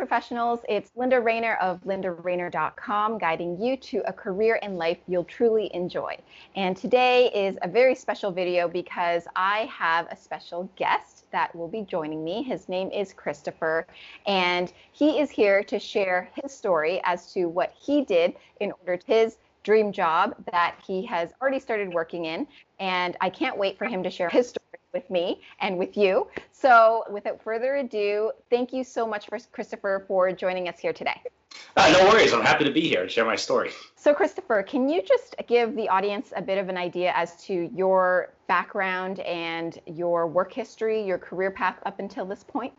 professionals. It's Linda Rayner of lindarayner.com, guiding you to a career in life you'll truly enjoy. And today is a very special video because I have a special guest that will be joining me. His name is Christopher, and he is here to share his story as to what he did in order to his dream job that he has already started working in. And I can't wait for him to share his story with me and with you. So without further ado, thank you so much, Christopher, for joining us here today. No worries. I'm happy to be here and share my story. So Christopher, can you just give the audience a bit of an idea as to your background and your work history, your career path up until this point?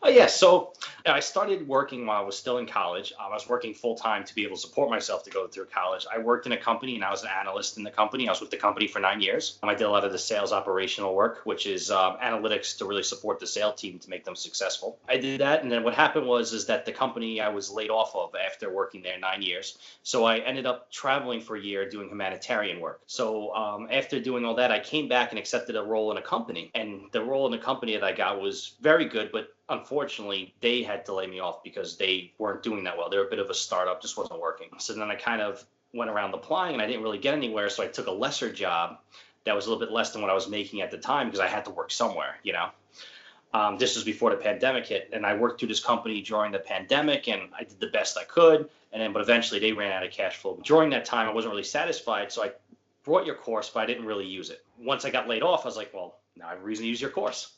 Oh, yeah. So I started working while I was still in college. I was working full time to be able to support myself to go through college. I worked in a company and I was an analyst in the company. I was with the company for 9 years. I did a lot of the sales operational work, which is analytics to really support the sales team to make them successful. I did that. And then what happened was that the company I was laid off of after working there 9 years. So I ended up traveling for a year doing humanitarian work. So after doing all that, I came back and accepted a role in a company. And the role in the company that I got was very good, but unfortunately, they had to lay me off because they weren't doing that well. They were a bit of a startup, just wasn't working. So then I kind of went around applying and I didn't really get anywhere. So I took a lesser job that was a little bit less than what I was making at the time because I had to work somewhere, you know. This was before the pandemic hit, and I worked through this company during the pandemic and I did the best I could. But eventually they ran out of cash flow. During that time, I wasn't really satisfied. So I brought your course, but I didn't really use it. Once I got laid off, I was like, well, now I have a reason to use your course.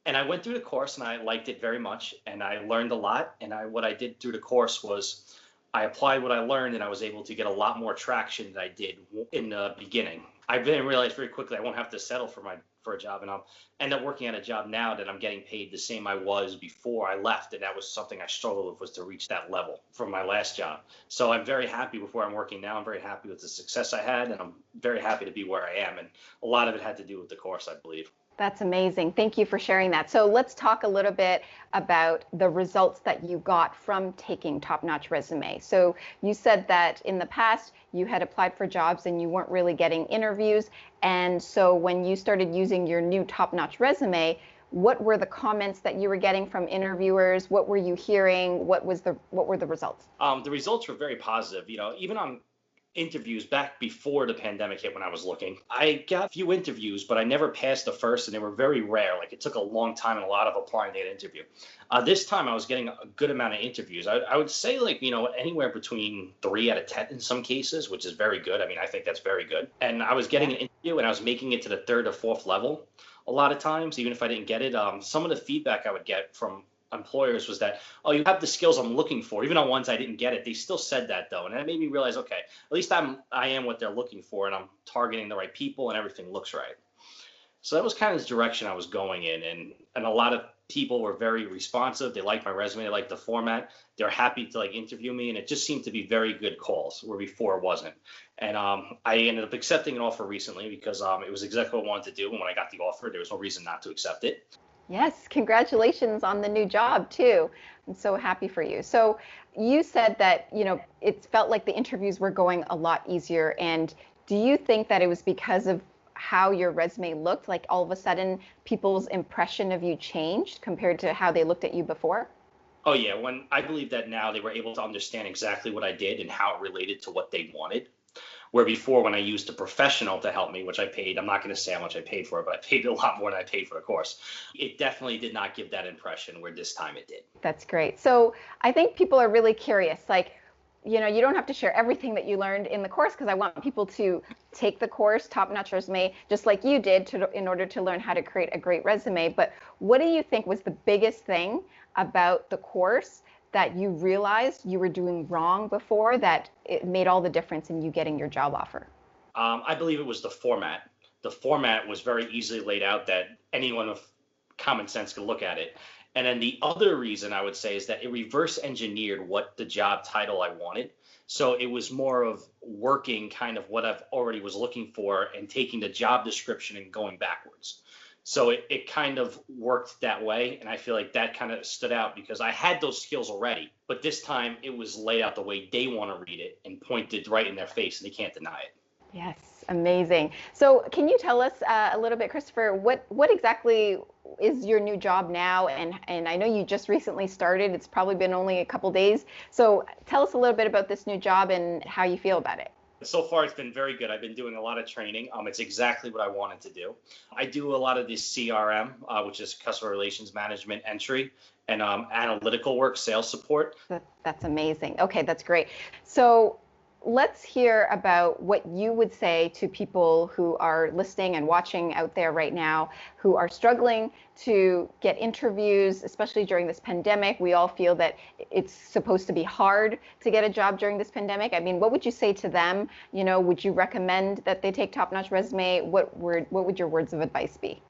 And I went through the course and I liked it very much and I learned a lot. And what I did through the course was I applied what I learned and I was able to get a lot more traction than I did in the beginning. I then realized very quickly I won't have to settle for a job, and I'll end up working at a job now that I'm getting paid the same I was before I left. And that was something I struggled with, was to reach that level from my last job. So I'm very happy with where I'm working now. I'm very happy with the success I had, and I'm very happy to be where I am. And a lot of it had to do with the course, I believe. That's amazing. Thank you for sharing that. So let's talk a little bit about the results that you got from taking Top Notch Resume. So you said that in the past you had applied for jobs and you weren't really getting interviews. And so when you started using your new Top Notch Resume, what were the comments that you were getting from interviewers? What were you hearing? What were the results? The results were very positive. You know, even on interviews back before the pandemic hit when I was looking, I got a few interviews, but I never passed the first, and they were very rare. Like, it took a long time and a lot of applying to get an interview. This time I was getting a good amount of interviews. I would say, like, you know, anywhere between 3 out of 10 in some cases, which is very good. I mean, I think that's very good. And I was getting an interview and I was making it to the 3rd or 4th level a lot of times, even if I didn't get it. Some of the feedback I would get from employers was that, oh, you have the skills I'm looking for. Even on ones I didn't get it, they still said that, though, and that made me realize, okay, at least I am what they're looking for, and I'm targeting the right people and everything looks right. So that was kind of the direction I was going in, and a lot of people were very responsive. They liked my resume, they liked the format, they're happy to like interview me, and it just seemed to be very good calls where before it wasn't. And I ended up accepting an offer recently because it was exactly what I wanted to do, and when I got the offer, there was no reason not to accept it. Yes, congratulations on the new job too. I'm so happy for you. So you said that, you know, it felt like the interviews were going a lot easier. And do you think that it was because of how your resume looked? Like all of a sudden people's impression of you changed compared to how they looked at you before? Oh yeah, when I believe that now they were able to understand exactly what I did and how it related to what they wanted. Where before, when I used a professional to help me, which I paid, I'm not going to say how much I paid for it, but I paid a lot more than I paid for the course. It definitely did not give that impression, where this time it did. That's great. So I think people are really curious. Like, you know, you don't have to share everything that you learned in the course, because I want people to take the course, Top Notch Resume, just like you did, in order to learn how to create a great resume. But what do you think was the biggest thing about the course that you realized you were doing wrong before, that it made all the difference in you getting your job offer? I believe it was the format. The format was very easily laid out that anyone with common sense could look at it. And then the other reason I would say is that it reverse engineered what the job title I wanted. So it was more of working kind of what I've already was looking for and taking the job description and going backwards. So it kind of worked that way. And I feel like that kind of stood out because I had those skills already. But this time it was laid out the way they want to read it and pointed right in their face, and they can't deny it. Yes, amazing. So can you tell us a little bit, Christopher, what exactly is your new job now? And I know you just recently started. It's probably been only a couple days. So tell us a little bit about this new job and how you feel about it. So far, it's been very good. I've been doing a lot of training. It's exactly what I wanted to do. I do a lot of the CRM, which is customer relations management entry, and analytical work, sales support. That's amazing. Okay, that's great. So let's hear about what you would say to people who are listening and watching out there right now who are struggling to get interviews, especially during this pandemic. We all feel that it's supposed to be hard to get a job during this pandemic. I mean, what would you say to them? Would you recommend that they take Top Notch Resume? What would your words of advice be?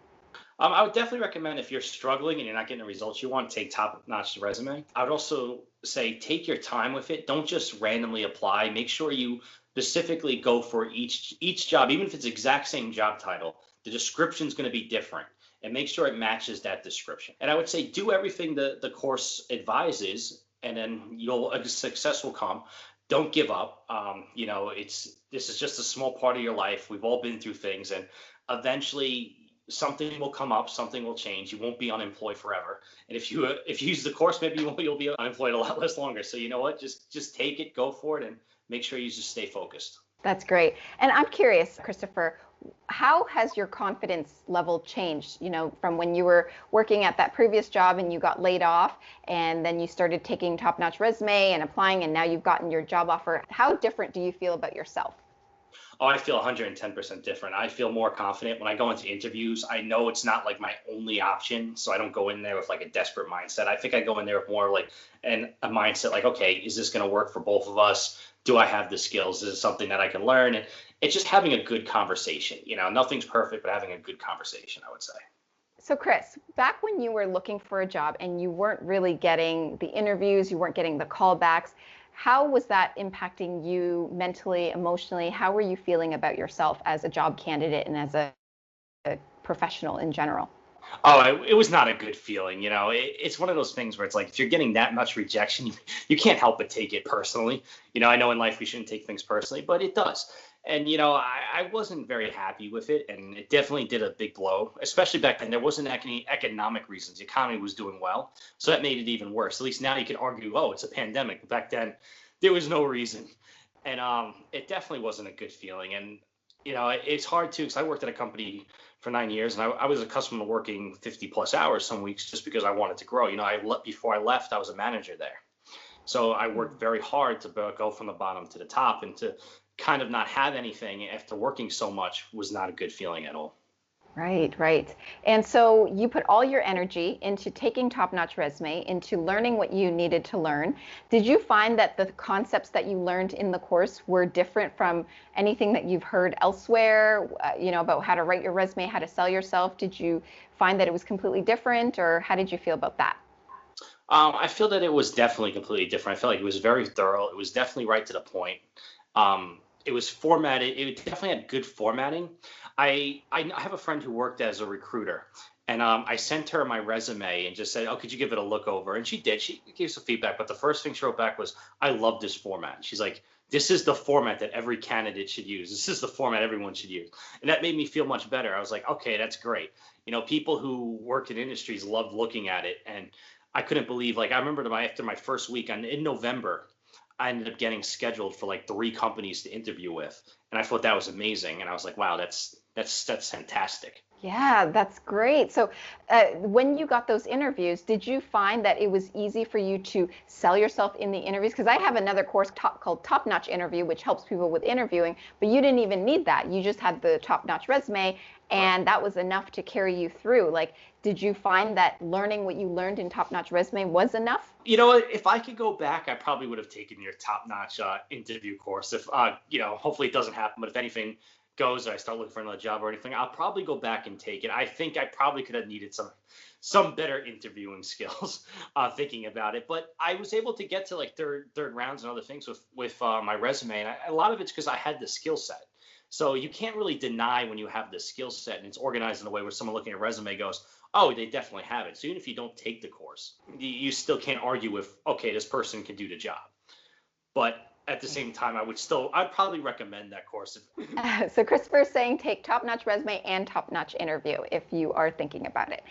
I would definitely recommend if you're struggling and you're not getting the results you want, take Top Notch Resume. I would also say take your time with it. Don't just randomly apply. Make sure you specifically go for each job, even if it's the exact same job title. The description is going to be different, and make sure it matches that description. And I would say do everything the course advises, and then success will come. Don't give up. This is just a small part of your life. We've all been through things, and eventually something will come up, something will change. You won't be unemployed forever. And if you use the course, maybe you'll be unemployed a lot less longer. So you know what? Just take it, go for it, and make sure you just stay focused. That's great. And I'm curious, Christopher, how has your confidence level changed, from when you were working at that previous job and you got laid off, and then you started taking Top Notch Resume and applying, and now you've gotten your job offer? How different do you feel about yourself? Oh, I feel 110% different. I feel more confident when I go into interviews. I know it's not like my only option, so I don't go in there with like a desperate mindset. I think I go in there with more like a mindset like, okay, is this going to work for both of us? Do I have the skills? Is it something that I can learn? And it's just having a good conversation. Nothing's perfect, but having a good conversation, I would say. So Chris, back when you were looking for a job and you weren't really getting the interviews, you weren't getting the callbacks, how was that impacting you mentally, emotionally? How were you feeling about yourself as a job candidate and as a professional in general? Oh, it was not a good feeling. It's one of those things where it's like if you're getting that much rejection, you can't help but take it personally. I know in life we shouldn't take things personally, but it does. And I wasn't very happy with it, and it definitely did a big blow, especially back then. There wasn't any economic reasons. The economy was doing well, so that made it even worse. At least now you can argue, oh, it's a pandemic. But back then, there was no reason, and it definitely wasn't a good feeling. And it's hard too, because I worked at a company for 9 years, and I was accustomed to working 50 plus hours some weeks just because I wanted to grow. Before I left, I was a manager there, so I worked very hard to go from the bottom to the top, and to kind of not have anything after working so much was not a good feeling at all. Right, right. And so you put all your energy into taking Top Notch Resume, into learning what you needed to learn. Did you find that the concepts that you learned in the course were different from anything that you've heard elsewhere, about how to write your resume, how to sell yourself? Did you find that it was completely different, or how did you feel about that? I feel that it was definitely completely different. I felt like it was very thorough. It was definitely right to the point. It was formatted. It definitely had good formatting. I have a friend who worked as a recruiter, and I sent her my resume and just said, "Oh, could you give it a look over?" And she did. She gave some feedback, but the first thing she wrote back was, "I love this format." She's like, "This is the format that every candidate should use. This is the format everyone should use." And that made me feel much better. I was like, "Okay, that's great." People who work in industries loved looking at it, and I couldn't believe. Like I remember after my first week in November, I ended up getting scheduled for like 3 companies to interview with, and I thought that was amazing. And I was like, wow, that's fantastic. Yeah, that's great. So, when you got those interviews, did you find that it was easy for you to sell yourself in the interviews? Because I have another course called Top Notch Interview, which helps people with interviewing, but you didn't even need that. You just had the Top Notch resume, and that was enough to carry you through. Like, did you find that learning what you learned in Top Notch Resume was enough? If I could go back, I probably would have taken your Top Notch interview course. If hopefully it doesn't happen, but if anything goes, or I start looking for another job or anything, I'll probably go back and take it. I think I probably could have needed some better interviewing skills thinking about it, but I was able to get to like third rounds and other things with my resume, and a lot of it's because I had the skill set. So you can't really deny when you have the skill set and it's organized in a way where someone looking at a resume goes, oh, they definitely have it. So even if you don't take the course, you still can't argue with, okay, this person can do the job. But at the same time, I'd probably recommend that course. So Christopher is saying take Top Notch Resume and Top Notch Interview if you are thinking about it.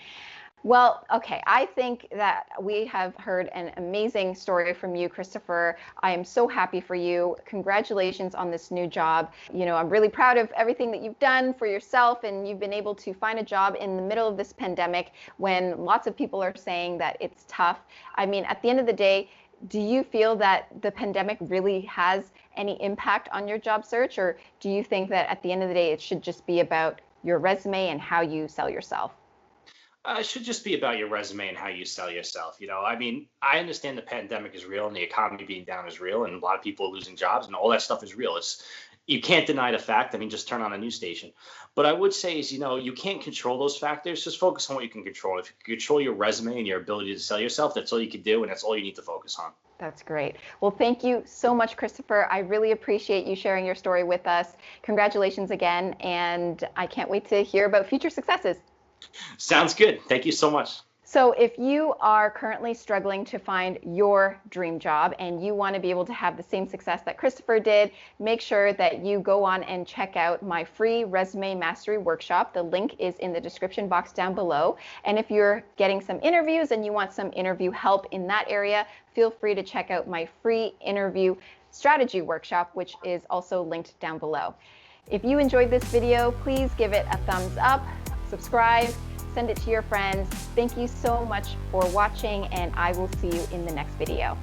Well, okay. I think that we have heard an amazing story from you, Christopher. I am so happy for you. Congratulations on this new job. You know, I'm really proud of everything that you've done for yourself, and you've been able to find a job in the middle of this pandemic when lots of people are saying that it's tough. I mean, at the end of the day, do you feel that the pandemic really has any impact on your job search, or do you think that at the end of the day, it should just be about your resume and how you sell yourself? It should just be about your resume and how you sell yourself. I mean, I understand the pandemic is real and the economy being down is real, and a lot of people are losing jobs, and all that stuff is real. You can't deny the fact. I mean, just turn on a news station. But I would say is, you can't control those factors. Just focus on what you can control. If you can control your resume and your ability to sell yourself, that's all you can do, and that's all you need to focus on. That's great. Well, thank you so much, Christopher. I really appreciate you sharing your story with us. Congratulations again, and I can't wait to hear about future successes. Sounds good. Thank you so much. So if you are currently struggling to find your dream job and you want to be able to have the same success that Christopher did, make sure that you go on and check out my free resume mastery workshop. The link is in the description box down below. And if you're getting some interviews and you want some interview help in that area, feel free to check out my free interview strategy workshop, which is also linked down below. If you enjoyed this video, please give it a thumbs up, subscribe, send it to your friends. Thank you so much for watching, and I will see you in the next video.